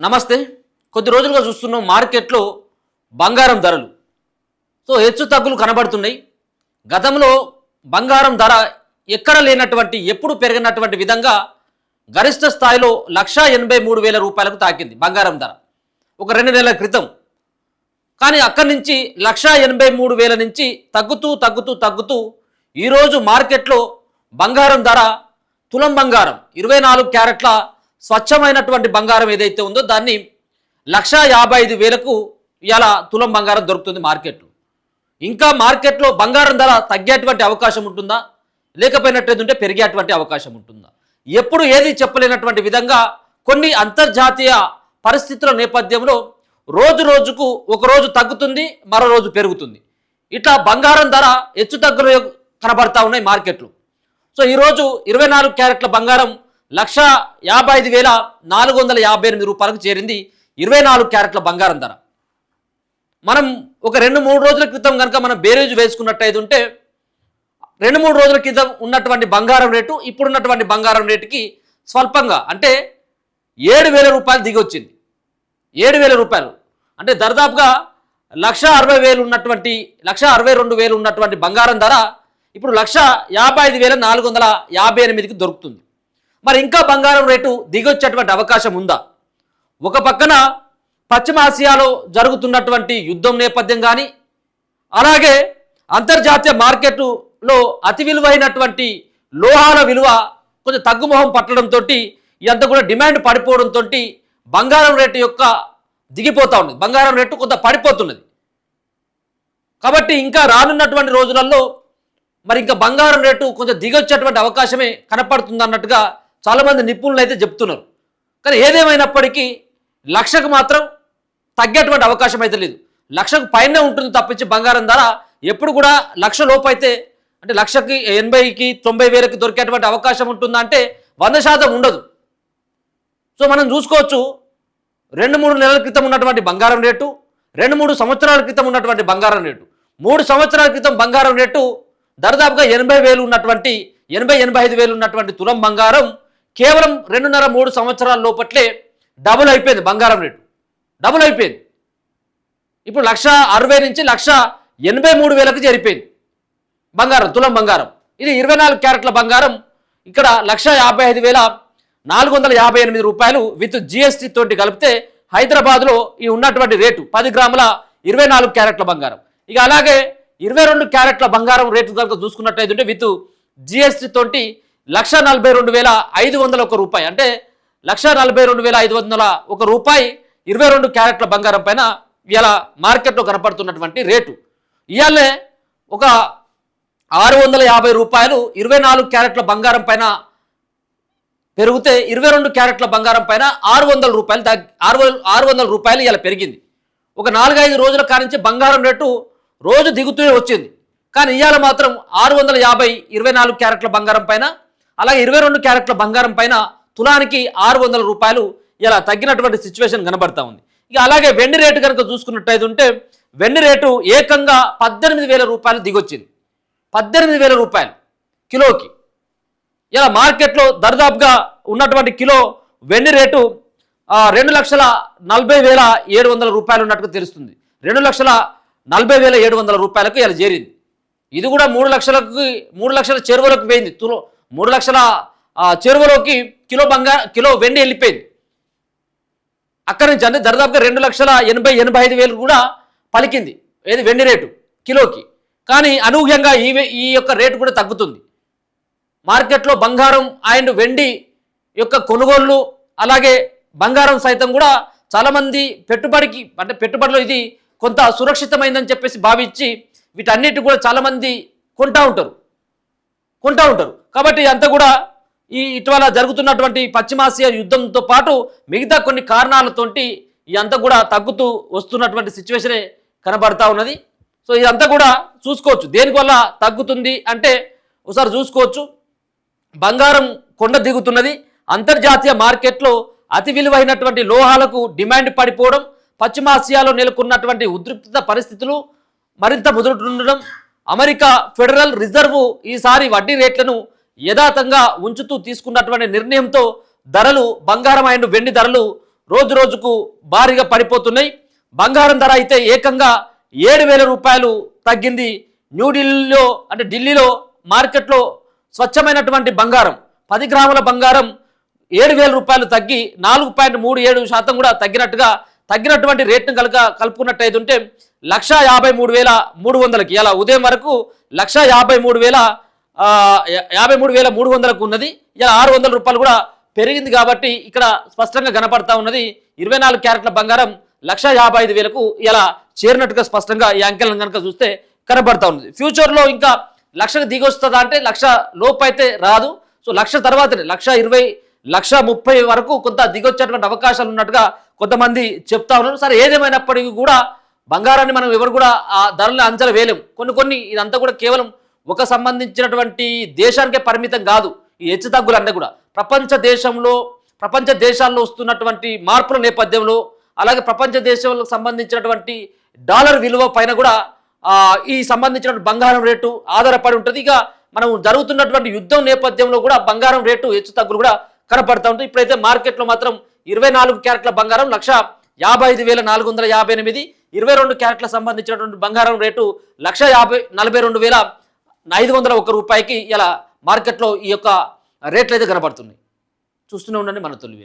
నమస్తే. కొద్ది రోజులుగా చూస్తున్నాం మార్కెట్లో బంగారం ధరలు హెచ్చు తగ్గులు కనబడుతున్నాయి. గతంలో బంగారం ధర ఎక్కడ లేనటువంటి ఎప్పుడు పెరిగినటువంటి విధంగా గరిష్ట స్థాయిలో 1,83,000 రూపాయలకు తాకింది బంగారం ధర ఒక 2 నెలల క్రితం. కానీ అక్కడి నుంచి 1,83,000 నుంచి తగ్గుతూ ఈరోజు మార్కెట్లో బంగారం ధర తులం బంగారం 24 క్యారెట్ల స్వచ్ఛమైనటువంటి బంగారం ఏదైతే ఉందో దాన్ని 1,55,000కు ఇలా తులం బంగారం దొరుకుతుంది మార్కెట్లో. ఇంకా మార్కెట్లో బంగారం ధర తగ్గేటువంటి అవకాశం ఉంటుందా, లేకపోయినట్లయితే పెరిగేటువంటి అవకాశం ఉంటుందా, ఎప్పుడు ఏది చెప్పలేనటువంటి విధంగా కొన్ని అంతర్జాతీయ పరిస్థితుల నేపథ్యంలో రోజు రోజుకు ఒకరోజు తగ్గుతుంది, మరో రోజు పెరుగుతుంది. ఇట్లా బంగారం ధర హెచ్చు తగ్గులు కనబడతా ఉన్నాయి మార్కెట్లు. ఈరోజు 24 క్యారెట్ల బంగారం 1,55,458 రూపాయలకు చేరింది 24 క్యారెట్ల బంగారం ధర. మనం ఒక 2-3 రోజుల క్రితం కనుక మనం బేరేజ్ వేసుకున్నట్టయితే ఉంటే 2-3 రోజుల క్రితం ఉన్నటువంటి బంగారం రేటు ఇప్పుడున్నటువంటి బంగారం రేటుకి స్వల్పంగా అంటే 7,000 రూపాయలు దిగి వచ్చింది. 7,000 రూపాయలు అంటే దాదాపుగా 1,60,000 ఉన్నటువంటి 1,62,000 ఉన్నటువంటి బంగారం ధర ఇప్పుడు 1,55,458కి దొరుకుతుంది. మరి ఇంకా బంగారం రేటు దిగొచ్చేటువంటి అవకాశం ఉందా? ఒక పక్కన పశ్చిమాసియాలో జరుగుతున్నటువంటి యుద్ధం నేపథ్యం కానీ, అలాగే అంతర్జాతీయ మార్కెట్లో అతి విలువైనటువంటి లోహాల విలువ కొంచెం తగ్గుముఖం పట్టడంతో ఇదంతా కూడా డిమాండ్ పడిపోవడంతో బంగారం రేటు యొక్క దిగిపోతూ ఉంది, బంగారం రేటు కొంత పడిపోతున్నది. కాబట్టి ఇంకా రానున్నటువంటి రోజులలో మరి ఇంకా బంగారం రేటు కొంచెం దిగొచ్చేటువంటి అవకాశమే కనపడుతుంది అన్నట్టుగా చాలామంది నిపుణులు అయితే చెప్తున్నారు. కానీ ఏదేమైనప్పటికీ 1,00,000కు మాత్రం తగ్గేటువంటి అవకాశం అయితే లేదు. 1,00,000కు పైనే ఉంటుంది తప్పించి బంగారం ధర ఎప్పుడు కూడా 1,00,000 లోపు అయితే అంటే 1,00,000కి 80,000కి 90,000కి దొరికేటువంటి అవకాశం ఉంటుందా అంటే 100% ఉండదు. మనం చూసుకోవచ్చు 2-3 నెలల క్రితం ఉన్నటువంటి బంగారం రేటు, 2-3 సంవత్సరాల క్రితం ఉన్నటువంటి బంగారం రేటు, 3 సంవత్సరాల క్రితం బంగారం రేటు దాదాపుగా 80,000 ఉన్నటువంటి 80,000-85,000 ఉన్నటువంటి తులం బంగారం కేవలం 2.5-3 సంవత్సరాల లోపట్లే డబుల్ అయిపోయింది. బంగారం రేటు డబుల్ అయిపోయింది. ఇప్పుడు 1,60,000 నుంచి 1,83,000కి చేరిపోయింది బంగారం, తులం బంగారం. ఇది 24 క్యారెట్ల బంగారం ఇక్కడ 1,55,458 రూపాయలు విత్ జిఎస్టీ తోటి కలిపితే హైదరాబాద్లో ఈ ఉన్నటువంటి రేటు 10 గ్రాముల 24 క్యారెట్ల బంగారం. ఇక అలాగే 22 క్యారెట్ల బంగారం రేటు కనుక చూసుకున్నట్టయితే విత్ జిఎస్టీ తోటి 1,42,501 రూపాయి అంటే 1,42,501 రూపాయి 22 క్యారెట్ల బంగారం పైన ఇలా మార్కెట్లో కనపడుతున్నటువంటి రేటు. ఇవాళే ఒక 650 రూపాయలు 24 క్యారెట్ల బంగారం పైన పెరిగితే 22 క్యారెట్ల బంగారం పైన 600 రూపాయలు 600 రూపాయలు ఇలా పెరిగింది. ఒక 4-5 రోజుల కానించి బంగారం రేటు రోజు దిగుతూనే వచ్చింది. కానీ ఇవాళ మాత్రం 650 24 క్యారెట్ల బంగారం పైన, అలాగే 22 క్యారెట్ల బంగారం పైన తులానికి 600 రూపాయలు ఇలా తగ్గినటువంటి సిచ్యువేషన్ కనబడతా ఉంది. ఇక అలాగే వెండి రేటు కనుక చూసుకున్నట్టయితే ఉంటే వెండి రేటు ఏకంగా 18,000 రూపాయలు దిగొచ్చింది. 18,000 రూపాయలు కిలోకి. ఇలా మార్కెట్లో దర్దాపుగా ఉన్నటువంటి కిలో వెండి రేటు 2,40,700 రూపాయలు ఉన్నట్టుగా తెలుస్తుంది. 2,40,700 రూపాయలకు ఇలా చేరింది. ఇది కూడా 3 లక్షల చెరువులకు పోయింది. 3 లక్షల చెరువులోకి కిలో వెండి వెళ్ళిపోయింది. అక్కడి నుంచి అంటే దర్దాపుగా 2,80,000-85,000 కూడా పలికింది ఏది వెండి రేటు కిలోకి. కానీ అనూహ్యంగా ఈ యొక్క రేటు కూడా తగ్గుతుంది. మార్కెట్లో బంగారం అండ్ వెండి యొక్క కొనుగోళ్లు అలాగే బంగారం సైతం కూడా చాలామంది పెట్టుబడిలో ఇది కొంత సురక్షితమైందని చెప్పేసి భావించి వీటన్నిటి కూడా చాలామంది కొంటా ఉంటారు. కాబట్టి అంతా కూడా ఇటీవల జరుగుతున్నటువంటి పశ్చిమాసియా యుద్ధంతో పాటు మిగతా కొన్ని కారణాలతోటి ఇదంతా కూడా తగ్గుతూ వస్తున్నటువంటి సిచ్యువేషనే కనబడతా ఉన్నది. ఇదంతా కూడా చూసుకోవచ్చు దేనివల్ల తగ్గుతుంది అంటే ఒకసారి చూసుకోవచ్చు. బంగారం కొండ దిగుతున్నది. అంతర్జాతీయ మార్కెట్లో అతి విలువైనటువంటి లోహాలకు డిమాండ్ పడిపోవడం, పశ్చిమాసియాలో నెలకొన్నటువంటి ఉద్రిక్తత పరిస్థితులు మరింత ముదురుతుండడం, అమెరికా ఫెడరల్ రిజర్వ్ ఈసారి వడ్డీ రేట్లను యథాతంగా ఉంచుతూ తీసుకున్నటువంటి నిర్ణయంతో ధరలు బంగారం అండ్ వెండి ధరలు రోజు రోజుకు భారీగా పడిపోతున్నాయి. బంగారం ధర అయితే ఏకంగా 7,000 రూపాయలు తగ్గింది. న్యూఢిల్లీలో అంటే ఢిల్లీలో మార్కెట్లో స్వచ్ఛమైనటువంటి బంగారం 10 గ్రాముల బంగారం 7,000 రూపాయలు తగ్గి 4.37% కూడా తగ్గినటువంటి రేట్ను కలుపుకున్నట్టయితే ఉంటే 1,53,300కి ఇలా ఉదయం వరకు 1,53,300కు ఉన్నది. ఇలా 600 రూపాయలు కూడా పెరిగింది. కాబట్టి ఇక్కడ స్పష్టంగా కనపడతా ఉన్నది 24 క్యారెట్ల బంగారం 1,55,000కు ఇలా చేరినట్టుగా స్పష్టంగా ఈ అంకెలను కనుక చూస్తే కనబడతా ఉంది. ఫ్యూచర్లో ఇంకా 1,00,000కు దిగొస్తుందా అంటే 1,00,000 లోపు అయితే రాదు. సో 1,00,000 తర్వాతనే 1,20,000 1,30,000 వరకు కొంత దిగొచ్చేటువంటి అవకాశాలు ఉన్నట్టుగా కొంతమంది చెప్తా ఉన్నారు. సరే ఏదేమైనప్పటికీ కూడా బంగారాన్ని మనం ఎవరు కూడా ఆ ధరలను అంచనా వేయలేం. కొన్ని ఇదంతా కూడా కేవలం ఒక సంబంధించినటువంటి దేశానికే పరిమితం కాదు. ఈ హెచ్చు తగ్గులు అంటే కూడా ప్రపంచ దేశాల్లో వస్తున్నటువంటి మార్పుల నేపథ్యంలో అలాగే ప్రపంచ దేశాలకు సంబంధించినటువంటి డాలర్ విలువ పైన కూడా ఈ సంబంధించిన బంగారం రేటు ఆధారపడి ఉంటుంది. ఇక మనం జరుగుతున్నటువంటి యుద్ధం నేపథ్యంలో కూడా బంగారం రేటు హెచ్చు తగ్గులు కూడా కనపడతా ఉంటాయి. ఇప్పుడైతే మార్కెట్లో మాత్రం 24 క్యారెట్ల బంగారం 1,55,458, 22 క్యారెట్ల సంబంధించినటువంటి బంగారం రేటు 1,42,501 రూపాయికి ఇలా మార్కెట్లో ఈ యొక్క రేట్లు అయితే కనపడుతున్నాయి. చూస్తూనే ఉండండి మన తొలి వెలుగు.